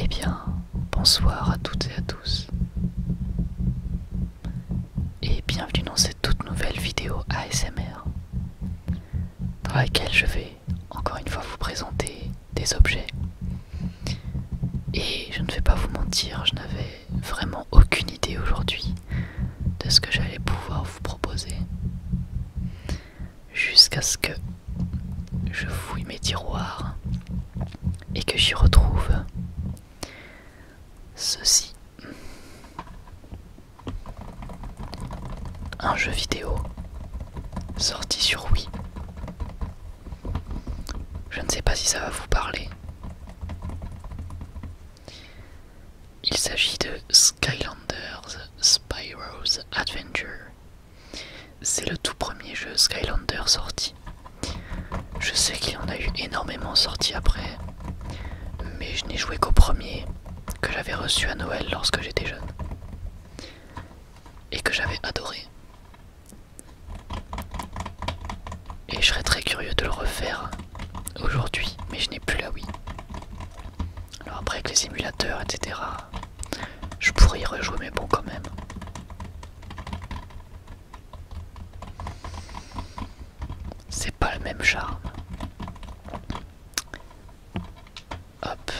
bien, bonsoir à toutes et à tous. Et bienvenue dans cette toute nouvelle vidéo ASMR, dans laquelle je vais encore une fois vous présenter des objets. Et je ne vais pas vous mentir, je n'avais vraiment aucune idée aujourd'hui de ce que j'allais pouvoir vous proposer. Jusqu'à ce que je fouille mes tiroirs et que j'y retrouve ceci. Un jeu vidéo sorti sur Wii. Je ne sais pas si ça va vous parler. Il s'agit de Skylanders Spyro's Adventure. C'est le tout premier jeu Skylanders sorti. Je sais qu'il y en a eu énormément sorti après, mais je n'ai joué qu'au premier, que j'avais reçu à Noël lorsque j'étais jeune, et que j'avais adoré. Et je serais très curieux de le refaire aujourd'hui, mais je n'ai plus la Wii. Alors après avec les émulateurs, etc., je pourrais y rejouer, mais bon quand même. C'est pas le même charme. Hop.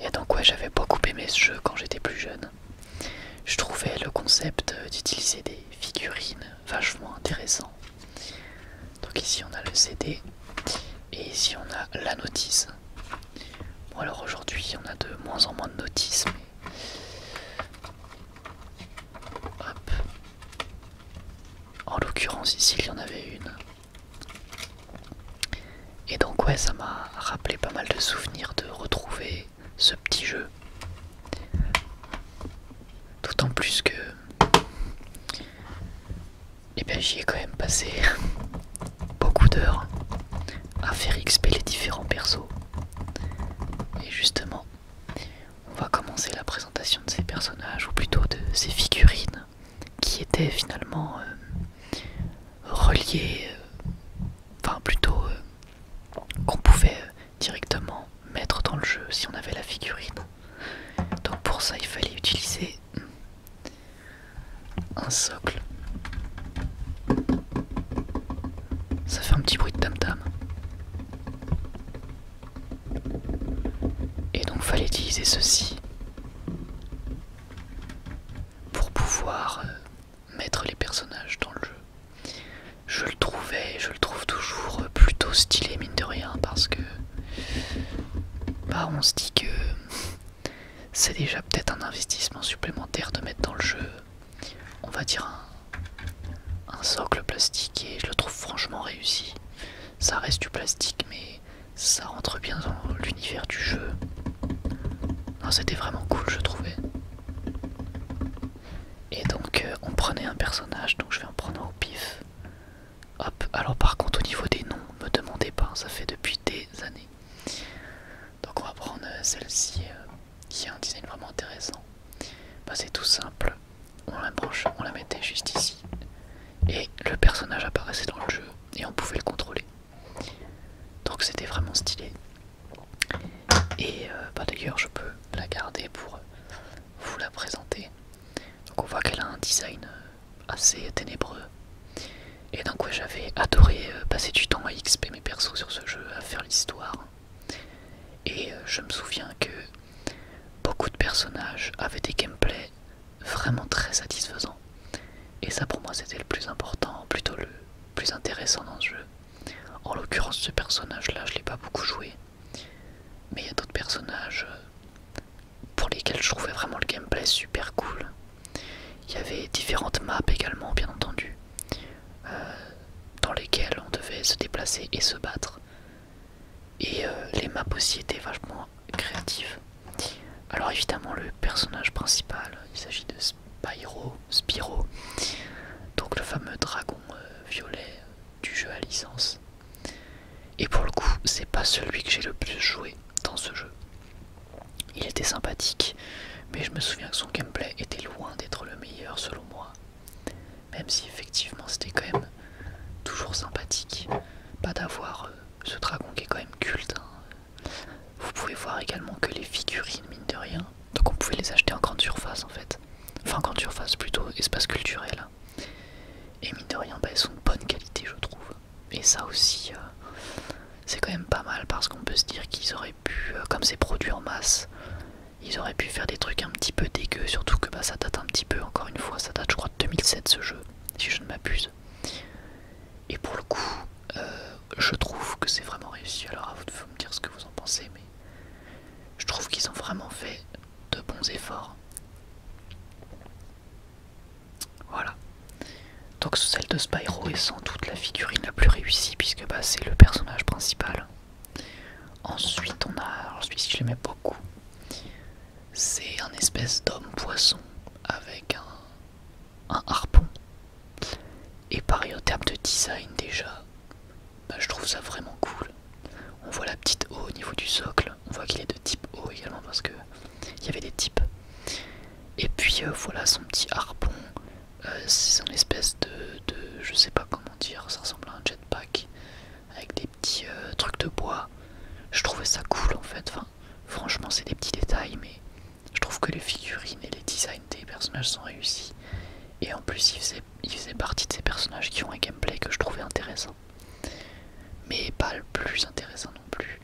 Et donc ouais, j'avais beaucoup aimé ce jeu quand j'étais plus jeune. Je trouvais le concept d'utiliser des figurines vachement intéressant. Donc ici on a le CD et ici on a la notice. Bon alors aujourd'hui on a de moins en moins de notices, mais hop. En l'occurrence ici il y en avait une. Et donc ouais, ça m'a rappelé pas mal de souvenirs de retrouver ce petit jeu. D'autant plus que j'y ai quand même passé beaucoup d'heures à faire XP les différents persos. Et justement, on va commencer la présentation de ces personnages, ou plutôt de ces figurines, qui étaient finalement reliées, enfin plutôt qu'on pouvait directement mettre dans le jeu si on avait la figurine. Donc pour ça il fallait utiliser un socle. Ça fait un petit bruit de tam-tam. Et donc fallait utiliser ceci pour pouvoir mettre les personnages dans le jeu. Je le trouve toujours plutôt stylé mine de rien, parce que bah on se dit que c'est déjà peut-être un investissement supplémentaire de mettre dans le jeu, on va dire un socle plastique, et je le trouve franchement réussi. Ça reste du plastique mais ça rentre bien dans l'univers du jeu. Non, c'était vraiment cool, je trouvais. Et donc on prenait un personnage, donc je vais en prendre un au pif. Hop, alors par contre au niveau des noms, me demandez pas, ça fait depuis des années. Donc on va prendre celle-ci qui a un design vraiment intéressant. Bah c'est tout simple, on la branche, on la mettait juste ici. Et le personnage apparaissait dans le jeu et on pouvait le contrôler. Donc c'était vraiment stylé. Et bah d'ailleurs je peux la garder pour vous la présenter. Donc on voit qu'elle a un design assez ténébreux. Et donc ouais, j'avais adoré passer du temps à XP mes persos sur ce jeu, à faire l'histoire. Et je me souviens que beaucoup de personnages avaient des gameplays vraiment très satisfaisants. Et ça pour moi c'était le plus important, plutôt le plus intéressant dans ce jeu. En l'occurrence ce personnage là je l'ai pas beaucoup joué. Mais il y a d'autres personnages pour lesquels je trouvais vraiment le gameplay super cool. Il y avait différentes maps également bien entendu, dans lesquelles on devait se déplacer et se battre. Et les maps aussi étaient vachement créatives. Alors évidemment le personnage principal, il s'agit de Spyro, donc le fameux dragon violet du jeu à licence. Et pour le coup c'est pas celui que j'ai le plus joué dans ce jeu. Il était sympathique, mais je me souviens que son gameplay était loin d'être le meilleur selon moi. Même si effectivement c'était quand même toujours sympathique. Pas d'avoir ce dragon qui est quand même culte, hein. pouvez voir également que les figurines, mine de rien, donc on pouvait les acheter en grande surface en fait. Enfin, en grande surface, plutôt espace culturel. Et mine de rien, bah, elles sont de bonne qualité, je trouve. Et ça aussi, c'est quand même pas mal parce qu'on peut se dire qu'ils auraient pu, comme c'est produit en masse, ils auraient pu faire des trucs un petit peu dégueux, surtout que bah, ça date un petit peu, encore une fois, ça date je crois de 2007 ce jeu, si je ne m'abuse. Et pour le coup, je trouve que c'est vraiment réussi. Alors à vous de me dire ce que vous en pensez, mais je trouve qu'ils ont vraiment fait de bons efforts. Voilà. Donc celle de Spyro est sans doute la figurine la plus réussie puisque bah, c'est le personnage principal. Ensuite on a, alors celui-ci je l'aimais beaucoup, c'est un espèce d'homme poisson avec un harpon. Et pareil au terme de design déjà, bah, je trouve ça vraiment cool. On voit la petite O au niveau du socle, on voit qu'il est de type O également parce que il y avait des types. Et puis voilà son petit harpon, c'est une espèce de je sais pas comment dire, ça ressemble à un jetpack avec des petits trucs de bois. Je trouvais ça cool en fait, enfin, franchement c'est des petits détails mais je trouve que les figurines et les designs des personnages sont réussis. Et en plus il faisait partie de ces personnages qui ont un gameplay que je trouvais intéressant. Mais pas le plus intéressant non plus.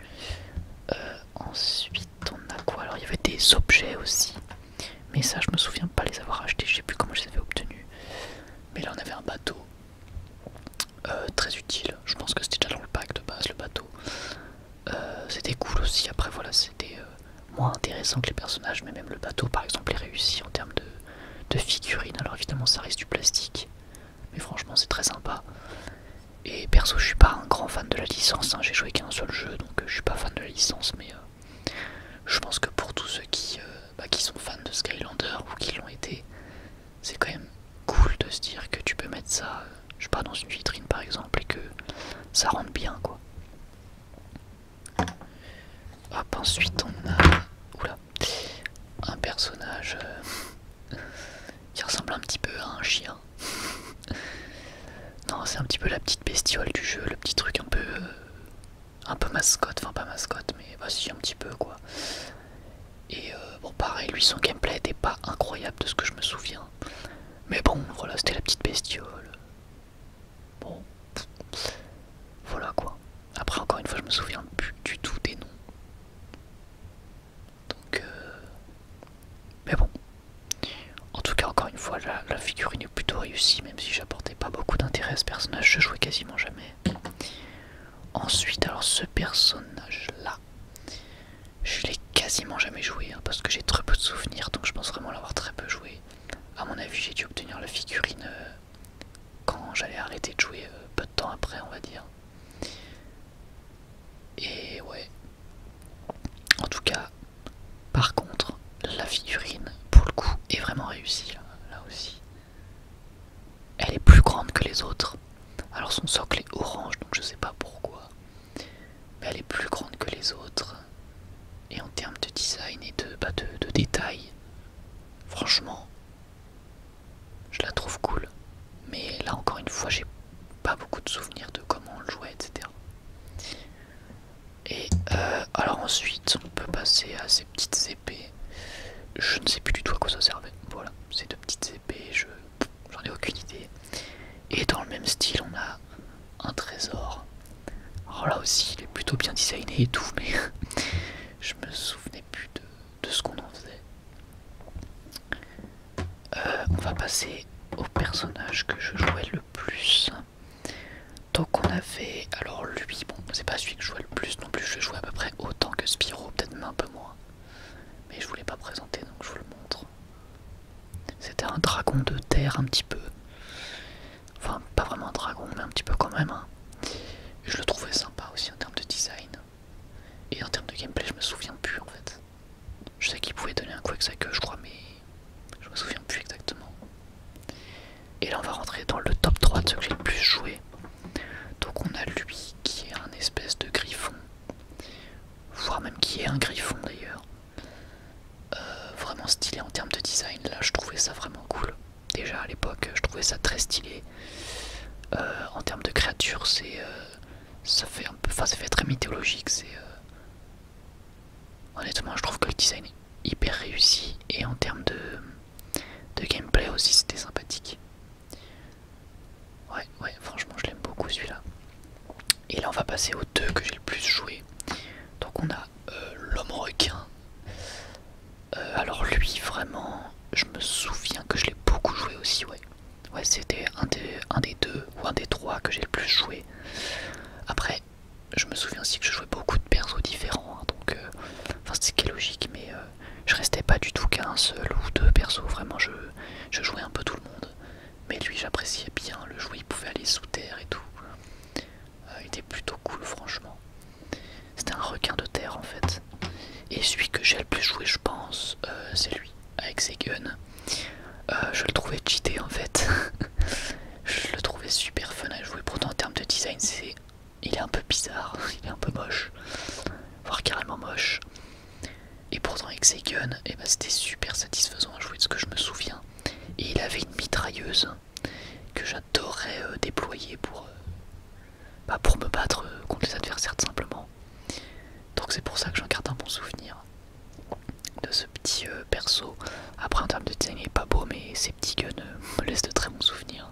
Ensuite on a quoi? Alors il y avait des objets aussi. Mais ça je me souviens pas les avoir achetés, je sais plus comment je les avais obtenus. Mais là on avait un bateau. Très utile, je pense que c'était déjà dans le pack de base le bateau. C'était cool aussi, après voilà c'était moins intéressant que les personnages, mais même le bateau par exemple est réussi en termes de figurines. Alors évidemment ça reste du plastique, mais franchement c'est très sympa. Et perso je suis pas un grand fan de la licence, hein. J'ai joué qu'un seul jeu donc je suis pas fan de la licence, mais je pense que pour tous ceux qui sont fans de Skylander ou qui l'ont été, c'est quand même cool de se dire que tu peux mettre ça, je sais pas, dans une vitrine par exemple et que ça rentre bien quoi. Hop, ensuite on a oula, un personnage qui ressemble un petit peu à un chien. Non, c'est un petit peu la petite bestiole du jeu, le petit truc un peu mascotte, enfin pas mascotte, mais bah si un petit peu quoi. Et bon pareil, lui son gameplay n'était pas incroyable de ce que je me souviens. Mais bon, voilà, c'était la petite bestiole. Bon, voilà quoi. Après encore une fois, je me souviens plus du tout des noms. Donc, mais bon. En tout cas, encore une fois, la figurine est plutôt réussie, même si j'apportais pas beaucoup d'intérêt à ce personnage, je jouais quasiment jamais. Ensuite, alors ce personnage-là, je l'ai quasiment jamais joué, hein, parce que j'ai très peu de souvenirs, donc je pense vraiment l'avoir très peu joué. À mon avis, j'ai dû obtenir la figurine quand j'allais arrêter de jouer peu de temps après, on va dire. Et ouais. En tout cas, par contre, la figurine, pour le coup, est vraiment réussie, là aussi. Elle est plus grande que les autres. Alors son socle est orange, donc je sais pas pourquoi. Mais elle est plus grande que les autres. Et en termes de design et de détails, franchement, je la trouve cool. Mais là encore une fois, j'ai pas beaucoup de souvenirs de comment on le jouait, etc. Et alors ensuite, on peut passer à ces petites épées. Je ne sais plus du tout à quoi ça servait. Voilà, ces deux petites épées, j'en ai aucune idée. Et dans le même style, on a un trésor. Alors là aussi, il est plutôt bien designé et tout, mais je me souvenais plus de ce qu'on en faisait. On va passer au personnage que je jouais le plus. Donc on avait, alors lui, bon, c'est pas celui que je jouais le plus non plus, je jouais à peu près autant que Spyro, peut-être même un peu moins. Mais je voulais pas présenter, donc je vous le montre. C'était un dragon de terre un petit peu. Enfin, pas vraiment un dragon, mais un petit peu quand même. Hein. Et je le trouvais sympa aussi en termes de design. Et en termes de gameplay, je me souviens plus en fait. Je sais qu'il pouvait donner un coup avec sa queue, je crois, mais je me souviens plus exactement. Et là, on va rentrer dans le top 3 de ceux que j'ai le plus joué. Donc, on a lui qui est un espèce de griffon, voire même qui est un griffon d'ailleurs. Vraiment stylé en termes de design. Là, je trouvais ça vraiment cool. Déjà à l'époque, je trouvais ça très stylé. En termes de créature, ça fait un peu, enfin, ça fait très mythologique. Honnêtement, je trouve que le design est hyper réussi et en termes de gameplay aussi, c'était sympathique. Ouais, franchement, je l'aime beaucoup celui-là. Et là, on va passer aux deux que j'ai le plus joué. Donc, on a l'homme requin. Alors, lui, vraiment, je me souviens que je l'ai beaucoup joué aussi, ouais. Ouais, c'était un des deux ou un des trois que j'ai le plus joué. Après, je me souviens aussi que je jouais beaucoup de persos différents, hein, donc enfin c'est ce qui est logique, mais je restais pas du tout qu'à un seul ou deux persos, vraiment je jouais un peu tout le monde. Mais lui j'appréciais bien le jouer, il pouvait aller sous terre et tout. Il était plutôt cool franchement. C'était un requin de terre en fait. Et celui que j'ai le plus joué je pense, c'est lui, avec ses guns. Je le trouvais cheaté en fait. Je le trouvais super fun à jouer, pourtant en termes de design il est un peu bizarre, il est un peu moche, voire carrément moche. Et pourtant avec ses guns, et bah, c'était super satisfaisant à jouer de ce que je me souviens. Et il avait une mitrailleuse que j'adorais déployer pour me battre contre les adversaires tout simplement. Donc c'est pour ça que j'en garde un bon souvenir de ce petit perso. Après en termes de design il est pas beau, mais ses petits guns me laissent de très bons souvenirs.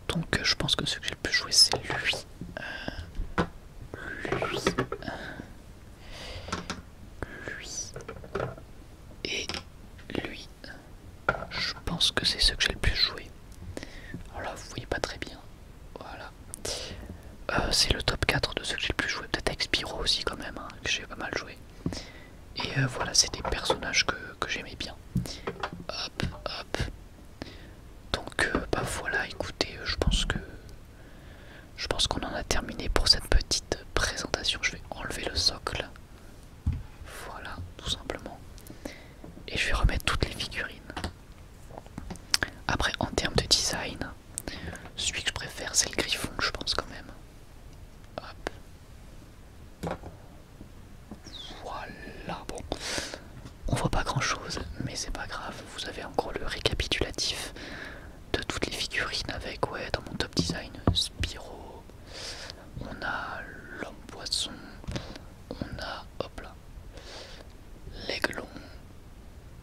Donc je pense que ce que j'ai le plus joué c'est lui. Et lui, je pense que c'est ceux que j'ai le plus joué. Alors là, vous voyez pas très bien. Voilà. C'est le top 4 de ceux que j'ai le plus joué. Peut-être avec Spyro aussi, quand même, hein, que j'ai pas mal joué. Et voilà, c'est des personnages que j'aimais bien. Hop, hop. Donc, bah voilà, écoutez, je pense qu'on en a terminé pour cette petite présentation. Je vais enlever le socle. Voilà, tout simplement. Et je vais remettre toutes les figurines. Après, en termes de design, celui que je préfère, c'est le griffon, je pense quand même. Hop. Voilà, bon. On voit pas grand chose, mais c'est pas grave. Vous avez en gros le récapitulatif de toutes les figurines avec, ouais, dans mon top design, Spyro. On a l'homme poisson. On a, hop là, l'aiglon.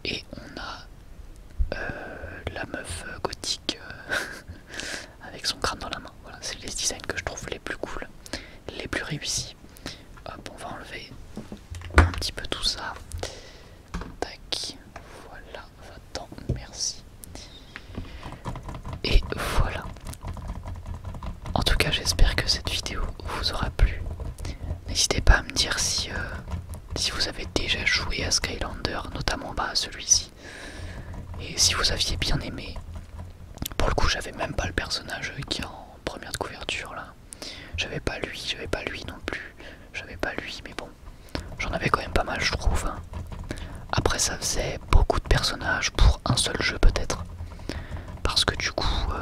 Et on a la meuf gothique avec son crâne dans la main. Voilà, c'est les designs que je trouve les plus cool, les plus réussis. Hop, on va enlever un petit peu tout ça. Tac, voilà, va-t'en, merci. Et voilà. En tout cas, j'espère que cette vidéo vous aura plu. N'hésitez pas à me dire si vous avez déjà joué à Skylander, notamment à celui-ci. Et si vous aviez bien aimé. Pour le coup, j'avais même pas le personnage qui est en première de couverture là. J'avais pas lui non plus. J'avais pas lui, mais bon. J'en avais quand même pas mal, je trouve. Après, ça faisait beaucoup de personnages pour un seul jeu peut-être. Parce que du coup,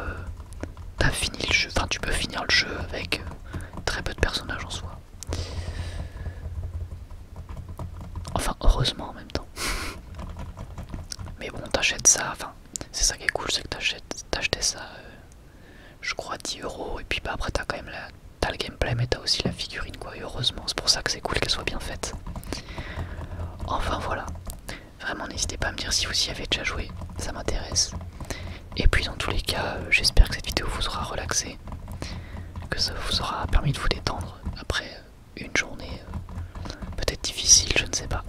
t'as fini le jeu. Enfin, tu peux finir le jeu avec très peu de personnages en soi. Enfin, heureusement en même temps. Mais bon, t'achètes ça, enfin, c'est ça qui est cool, c'est que t'achetais ça, je crois 10 €, et puis bah après t'as quand même t'as le gameplay, mais t'as aussi la figurine quoi, et heureusement, c'est pour ça que c'est cool qu'elle soit bien faite. Enfin voilà, vraiment n'hésitez pas à me dire si vous y avez déjà joué, ça m'intéresse. Et puis dans tous les cas, j'espère que cette vidéo vous aura relaxé, que ça vous aura permis de vous détendre après une journée peut-être difficile, je ne sais pas.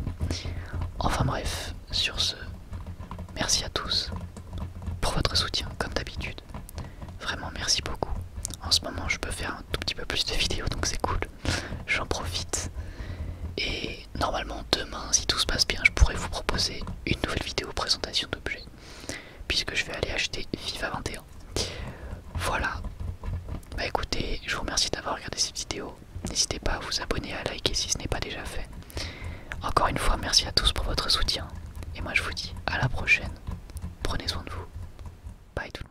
Enfin bref, sur ce, merci à tous pour votre soutien, comme d'habitude. Vraiment merci beaucoup. En ce moment je peux faire un tout petit peu plus de vidéos, donc c'est cool. J'en profite. Et normalement demain, si tout se passe bien, je pourrais vous proposer une nouvelle vidéo présentation d'objets, puisque je vais aller acheter FIFA 21. Voilà. Bah écoutez, je vous remercie d'avoir regardé cette vidéo. N'hésitez pas à vous abonner, à liker si ce n'est pas déjà fait. Encore une fois, merci à tous pour votre soutien. Et moi je vous dis à la prochaine. Prenez soin de vous. Bye tout le monde.